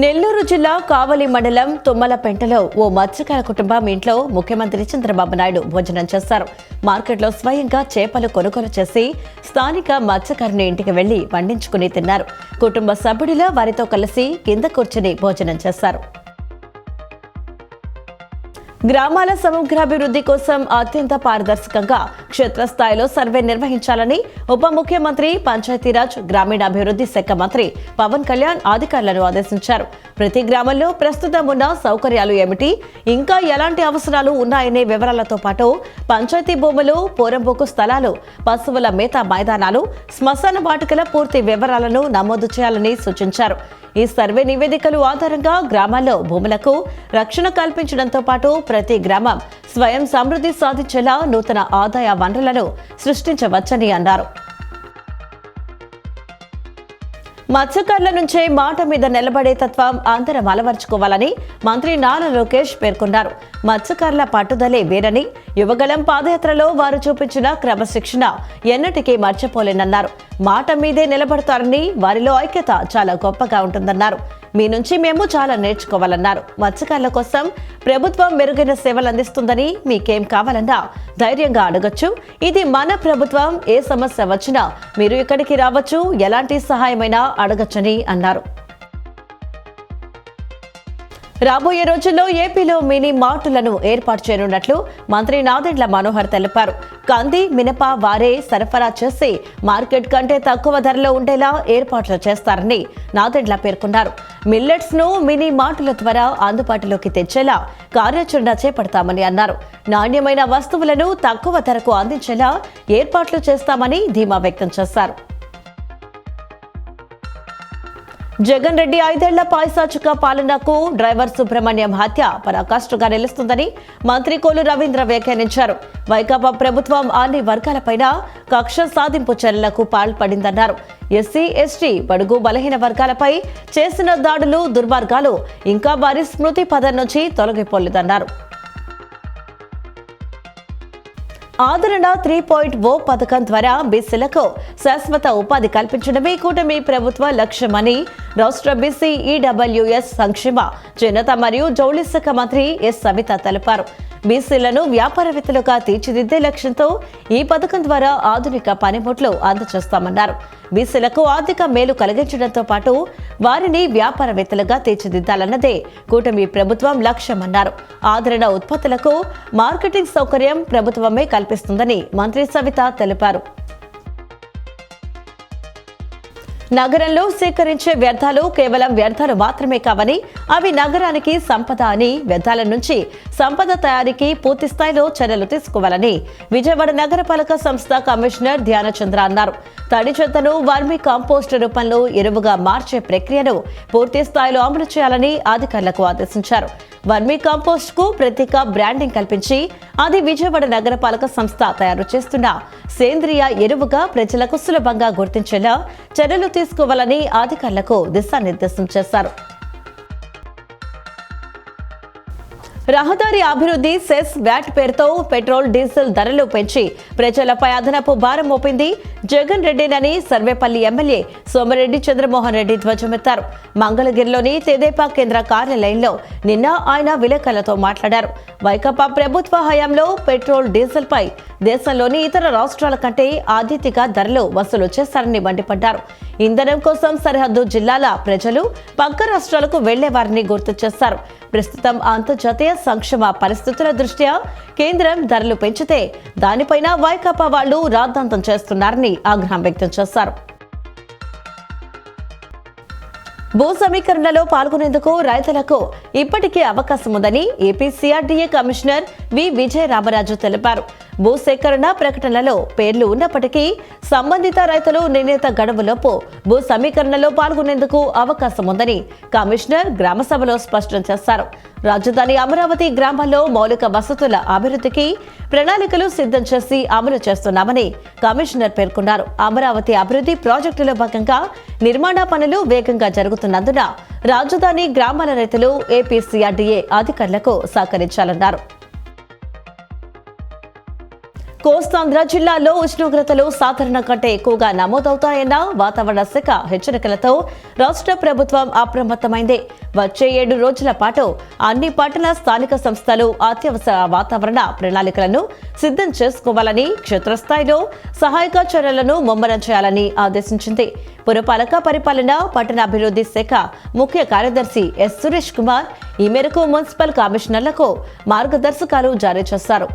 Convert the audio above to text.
నెల్లూరు జిల్లా కావలి మండలం తుమ్మలపెంటలో ఓ మత్స్యకార కుటుంబం ఇంట్లో ముఖ్యమంత్రి చంద్రబాబు నాయుడు భోజనం చేశారు. మార్కెట్లో స్వయంగా చేపలు కొనుగోలు చేసి స్థానిక మత్స్యకారుని ఇంటికి వెళ్లి వండించుకుని తిన్నారు. కుటుంబ సభ్యుడిలా వారితో కలిసి కింద కూర్చుని భోజనం చేశారు. గ్రామాల సమగ్రాభివృద్ధి కోసం అత్యంత పారదర్శకంగా క్షేత్రస్థాయిలో సర్వే నిర్వహించాలని ఉప ముఖ్యమంత్రి పంచాయతీరాజ్ గ్రామీణాభివృద్ధి శాఖ మంత్రి పవన్ కళ్యాణ్ అధికారులను ఆదేశించారు. ప్రతి గ్రామంలో ప్రస్తుతం ఉన్న సౌకర్యాలు ఏమిటి, ఇంకా ఎలాంటి అవసరాలు ఉన్నాయనే వివరాలతో పాటు పంచాయతీ భూములు, పోరంబోకు స్థలాలు, పశువుల మేత మైదానాలు, శ్మశాన వాటికల పూర్తి వివరాలను నమోదు చేయాలని సూచించారు. ఈ సర్వే నివేదికలు ఆధారంగా గ్రామాల్లో భూములకు రక్షణ కల్పించడంతో పాటు ప్రతి గ్రామం స్వయం సమృద్ధి సాధించేలా నూతన ఆదాయ వనరులను సృష్టించవచ్చని అన్నారు. మత్స్యకారుల నుంచే మాట మీద నిలబడే తత్వం అందరం అలవర్చుకోవాలని మంత్రి నారా లోకేష్ పేర్కొన్నారు. మత్స్యకారుల పట్టుదలే వేరని, యువగళం పాదయాత్రలో వారు చూపించిన క్రమశిక్షణ ఎన్నటికీ మర్చిపోలేనన్నారు. మాట మీదే నిలబడతారని, వారిలో ఐక్యత చాలా గొప్పగా ఉంటుందన్నారు. మీ నుంచి మేము చాలా నేర్చుకోవాలన్నారు. మత్స్యకారుల కోసం ప్రభుత్వం మెరుగైన సేవలు అందిస్తుందని, మీకేం కావాలన్నా ధైర్యంగా అడగొచ్చు. ఇది మన ప్రభుత్వం. ఏ సమస్య వచ్చినా మీరు ఇక్కడికి రావచ్చు, ఎలాంటి సహాయమైనా అడగచ్చని అన్నారు. రాబోయే రోజుల్లో ఏపీలో మినీ మార్టులను ఏర్పాటు చేయనున్నట్లు మంత్రి నాదెండ్ల మనోహర్ తెలిపారు. కంది, మినప వారే సరఫరా చేసి మార్కెట్ కంటే తక్కువ ధరలో ఉండేలా ఏర్పాట్లు చేస్తారని నాదెండ్ల పేర్కొన్నారు. మిల్లెట్స్ ను మినీ మార్టుల ద్వారా అందుబాటులోకి తెచ్చేలా కార్యాచరణ చేపడతామని అన్నారు. నాణ్యమైన వస్తువులను తక్కువ ధరకు అందించేలా ఏర్పాట్లు చేస్తామని ధీమా వ్యక్తం చేశారు. జగన్ రెడ్డి 5 ఏళ్ల పైశాచిక పాలనకు డ్రైవర్ సుబ్రహ్మణ్యం హత్య పరాకాష్ఠగా నిలుస్తుందని మంత్రి కోలు రవీంద్ర వ్యాఖ్యానించారు. వైకాపా ప్రభుత్వం అన్ని వర్గాలపైన కక్ష సాధింపు చర్యలకు పాల్పడిందన్నారు. ఎస్సీ, ఎస్టీ, బడుగు బలహీన వర్గాలపై చేసిన దాడులు, దుర్మార్గాలు ఇంకా వారి స్మృతి పదం నుంచి తొలగిపోలేదన్నారు. ఆదరణ 3.0 పథకం ద్వారా బీసీలకు శాశ్వత ఉపాధి కల్పించడమే కూటమి ప్రభుత్వ లక్ష్యమని రాష్ట్ర బీసీ ఈడబ్ల్యూఎస్ సంక్షేమ, చేనేత మరియు జౌళి శాఖ మంత్రి ఎస్ సవిత తెలిపారు. బీసీలను వ్యాపారవేత్తలుగా తీర్చిదిద్దే లక్ష్యంతో ఈ పథకం ద్వారా ఆధునిక పనిముట్లు అందజేస్తామన్నారు. బీసీలకు ఆర్థిక మేలు కలిగించడంతో పాటు వారిని వ్యాపారవేత్తలుగా తీర్చిదిద్దాలన్నదే కూటమి ప్రభుత్వం లక్ష్యమన్నారు. ఆదరణ ఉత్పత్తులకు మార్కెటింగ్ సౌకర్యం ప్రభుత్వమే కల్పిస్తుందని మంత్రి సవిత తెలిపారు. నగరంలో సేకరించే వ్యర్థాలు కేవలం వ్యర్థాలు మాత్రమే కావని, అవి నగరానికి సంపద అని, వ్యర్థాల నుంచి సంపద తయారీకి పూర్తి స్థాయిలో చర్యలు తీసుకోవాలని విజయవాడ నగరపాలక సంస్థ కమిషనర్ ధ్యానచంద్ర అన్నారు. తడి చెత్తను వర్మీ కాంపోస్ట్ రూపంలో ఎరువుగా మార్చే ప్రక్రియను పూర్తి స్థాయిలో అమలు చేయాలని అధికారులకు ఆదేశించారు. వర్మీ కాంపోస్ట్ కు ప్రత్యేక బ్రాండింగ్ కల్పించి అది విజయవాడ నగరపాలక సంస్థ తయారు చేస్తున్న సేంద్రియ ఎరువుగా ప్రజలకు సులభంగా గుర్తించేలా చర్యలు తీసుకోవాలని అధికారులకు దిశానిర్దేశం చేశారు. రహదారి అభివృద్ధి సెస్ వ్యాట్ పేరుతో పెట్రోల్, డీజిల్ ధరలు పెంచి ప్రజలపై అదనపు భారం మోపింది జగన్ రెడ్డినని సర్వేపల్లి ఎమ్మెల్యే సోమిరెడ్డి చంద్రమోహన్ రెడ్డి ధ్వజమెత్తారు. మంగళగిరిలోని తెదేపా కేంద్ర కార్యాలయంలో నిన్న ఆయన విలేకరులతో మాట్లాడారు. వైకాపా ప్రభుత్వ హయాంలో పెట్రోల్, డీజిల్ పై దేశంలోని ఇతర రాష్ట్రాల కంటే అత్యధిక ధరలు వసూలు చేశారని మండిపడ్డారు. ఇంధనం కోసం సరిహద్దు జిల్లాల ప్రజలు పక్క రాష్ట్రాలకు వెళ్లేవారని గుర్తు చేశారు. ప్రస్తుతం అంతర్జాతీయ సంక్షేమ పరిస్థితుల దృష్ట్యా కేంద్రం ధరలు పెంచితే దానిపైన వైకాపా వాళ్లు రాద్ధాంతం చేస్తున్నారని ఆగ్రహం వ్యక్తం చేశారు. భూ సమీకరణలో పాల్గొనేందుకు రైతులకు ఇప్పటికే అవకాశం ఉందని ఏపీ సిఆర్డీఏ కమిషనర్ వి విజయరామరాజు తెలిపారు. భూసేకరణ ప్రకటనలో పేర్లు ఉన్నప్పటికీ సంబంధిత రైతులు నిర్ణీత గడువులోపు భూ సమీకరణలో పాల్గొనేందుకు అవకాశం ఉందని కమిషనర్ గ్రామసభలో స్పష్టం చేశారు. రాజధాని అమరావతి గ్రామాల్లో మౌలిక వసతుల అభివృద్ధికి ప్రణాళికలు సిద్ధం చేసి అమలు చేస్తున్నామని కమిషనర్ పేర్కొన్నారు. అమరావతి అభివృద్ధి ప్రాజెక్టులో భాగంగా నిర్మాణ పనులు వేగంగా జరుగుతున్నందున రాజధాని గ్రామాల రైతులు ఏపీ సిఆర్డీఏ అధికారులకు సహకరించాలన్నారు. కోస్తాంధ్ర జిల్లాలో ఉష్ణోగ్రతలు సాధారణం కంటే ఎక్కువగా నమోదవుతాయన్న వాతావరణ శాఖ హెచ్చరికలతో రాష్ట్ర ప్రభుత్వం అప్రమత్తమైంది. వచ్చే 7 రోజుల పాటు అన్ని పట్టణ స్థానిక సంస్థలు అత్యవసర వాతావరణ ప్రణాళికలను సిద్ధం చేసుకోవాలని, క్షేత్రస్థాయిలో సహాయక చర్యలను ముమ్మరం చేయాలని ఆదేశించింది. పురపాలక పరిపాలన, పట్టణాభివృద్ధి శాఖ ముఖ్య కార్యదర్శి ఎస్. సురేష్ కుమార్ ఈ మేరకు మున్సిపల్ కమిషనర్లకు మార్గదర్శకాలు జారీ చేశారు.